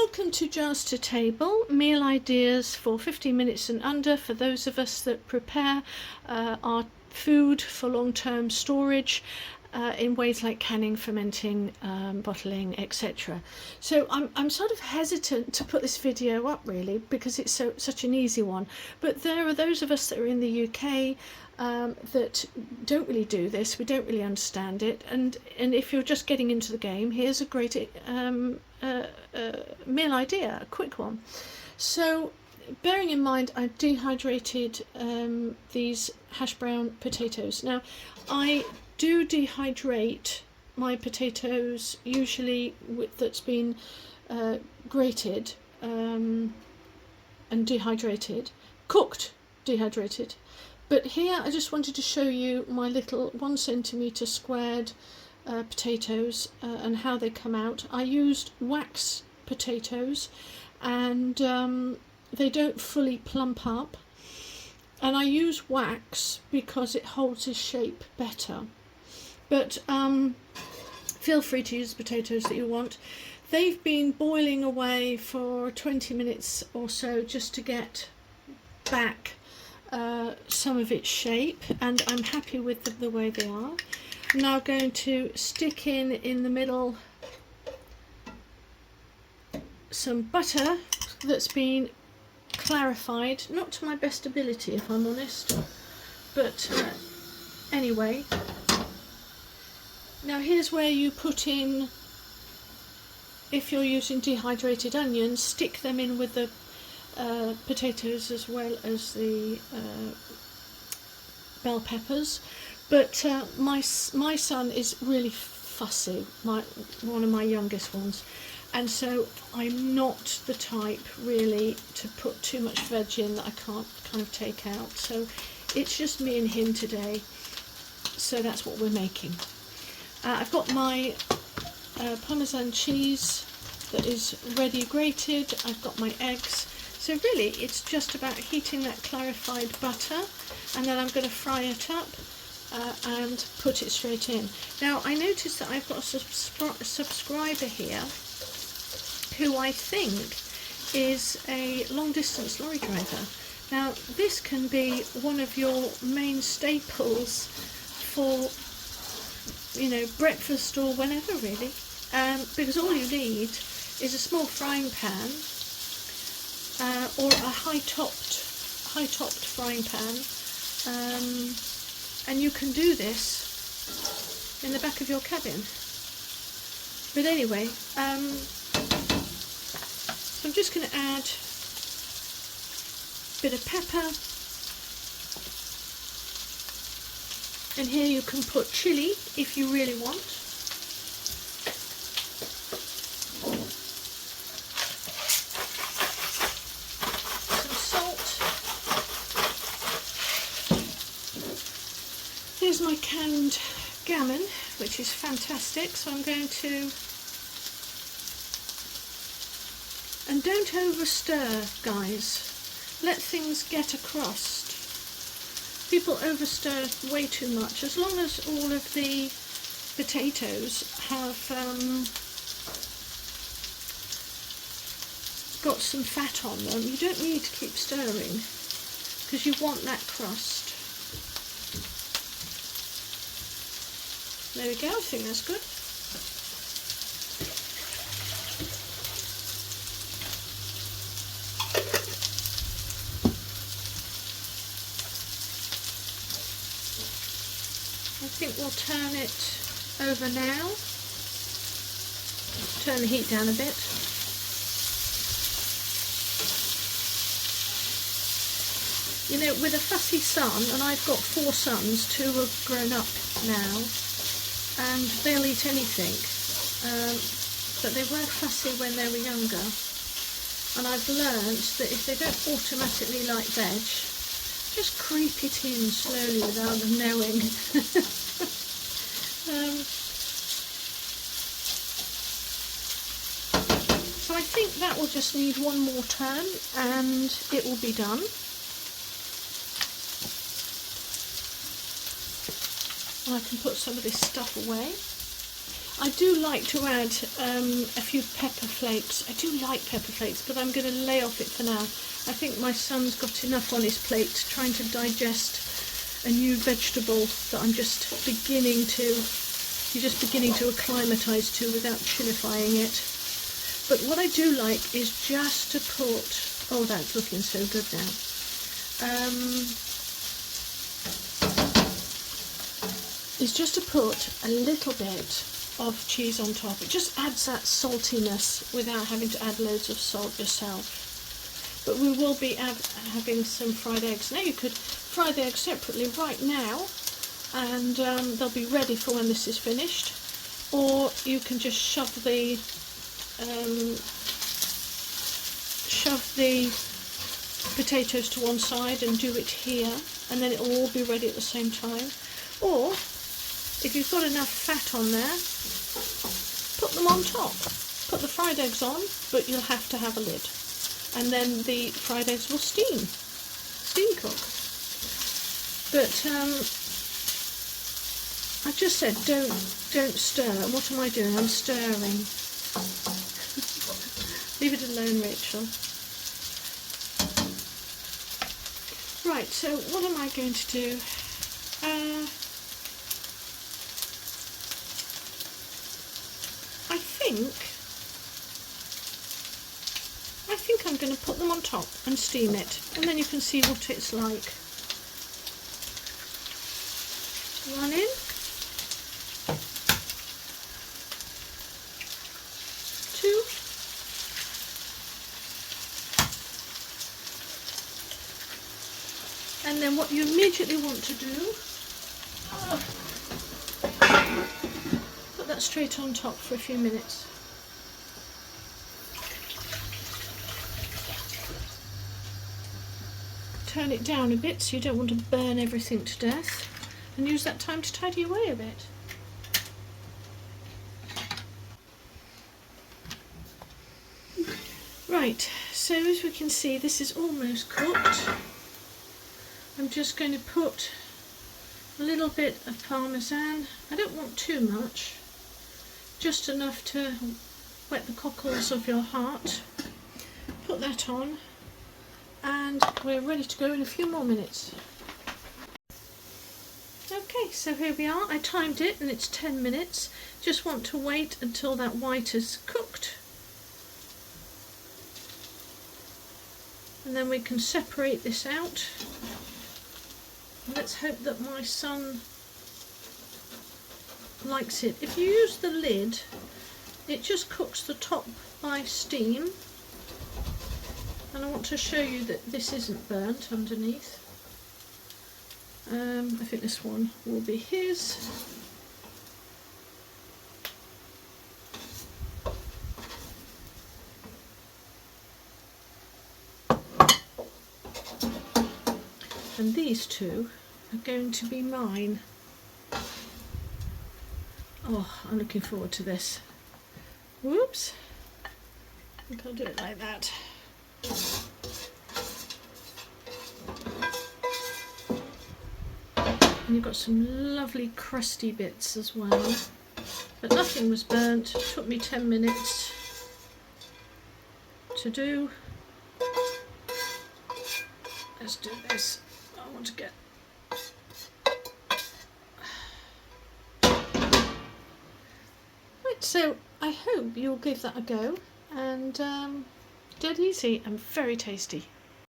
Welcome to Jars to Table, meal ideas for 15 minutes and under for those of us that prepare our food for long-term storage in ways like canning, fermenting, bottling, etc. So I'm sort of hesitant to put this video up really because it's such an easy one, but there are those of us that are in the UK that don't really do this. We don't really understand it, and if you're just getting into the game, here's a great meal idea, a quick one. So bearing in mind I've dehydrated these hash brown potatoes. Now I do dehydrate my potatoes usually that's been grated and dehydrated, cooked, dehydrated. But here I just wanted to show you my little 1 centimetre squared potatoes and how they come out. I used wax potatoes and they don't fully plump up, and I use wax because it holds its shape better. But feel free to use the potatoes that you want. They've been boiling away for 20 minutes or so just to get back some of its shape, and I'm happy with the way they are. I'm now going to stick in the middle some butter that's been clarified, not to my best ability if I'm honest, but anyway. Now here's where you put in, if you're using dehydrated onions, stick them in with the potatoes as well as the bell peppers. But my son is really fussy, one of my youngest ones, and so I'm not the type really to put too much veg in that I can't kind of take out. So it's just me and him today, so that's what we're making. I've got my Parmesan cheese that is ready grated. I've got my eggs. So really it's just about heating that clarified butter, and then I'm going to fry it up and put it straight in. Now I noticed that I've got a subscriber here who I think is a long distance lorry driver. Now this can be one of your main staples for, you know, breakfast or whenever really, because all you need is a small frying pan or a high-topped frying pan, and you can do this in the back of your cabin. But anyway, so I'm just going to add a bit of pepper, and here you can put chilli if you really want. Here's my canned gammon, which is fantastic, so I'm going to, and don't over stir guys, let things get across. People over stir way too much. As long as all of the potatoes have got some fat on them, you don't need to keep stirring because you want that crust. There we go, I think that's good. I think we'll turn it over now. Turn the heat down a bit. You know, with a fussy son, and I've got 4 sons, 2 are grown up now, and they'll eat anything, but they were fussy when they were younger, and I've learned that if they don't automatically like veg, just creep it in slowly without them knowing. So I think that will just need one more turn and it will be done. And I can put some of this stuff away. I do like to add a few pepper flakes. I do like pepper flakes, but I'm going to lay off it for now. I think my son's got enough on his plate trying to digest a new vegetable that I'm just beginning to acclimatise to without chilifying it. But what I do like is just to put, oh, that's looking so good now. Is just to put a little bit of cheese on top. It just adds that saltiness without having to add loads of salt yourself. But we will be having some fried eggs. Now you could fry the eggs separately right now, and they'll be ready for when this is finished. Or you can just shove the potatoes to one side and do it here, and then it will all be ready at the same time. Or if you've got enough fat on there, put them on top. Put the fried eggs on, but you'll have to have a lid. And then the fried eggs will steam cook. But I just said don't stir. What am I doing? I'm stirring. Leave it alone, Rachel. Right, so what am I going to do? I think I'm going to put them on top and steam it, and then you can see what it's like. One in. Two. And then what you immediately want to do, put that straight on top for a few minutes. Turn it down a bit so you don't want to burn everything to death, and use that time to tidy away a bit. Right, so as we can see, this is almost cooked. I'm just going to put a little bit of parmesan. I don't want too much, just enough to wet the cockles of your heart. Put that on, and we're ready to go in a few more minutes. Okay, so here we are. I timed it and it's 10 minutes. Just want to wait until that white is cooked, and then we can separate this out. Let's hope that my son likes it. If you use the lid, it just cooks the top by steam. And I want to show you that this isn't burnt underneath. I think this one will be his. And these two are going to be mine. Oh, I'm looking forward to this. Whoops. I think I'll do it like that. And you've got some lovely crusty bits as well, but nothing was burnt. It took me 10 minutes to do. Let's do this. I want to get right, so I hope you'll give that a go, and dead easy and very tasty.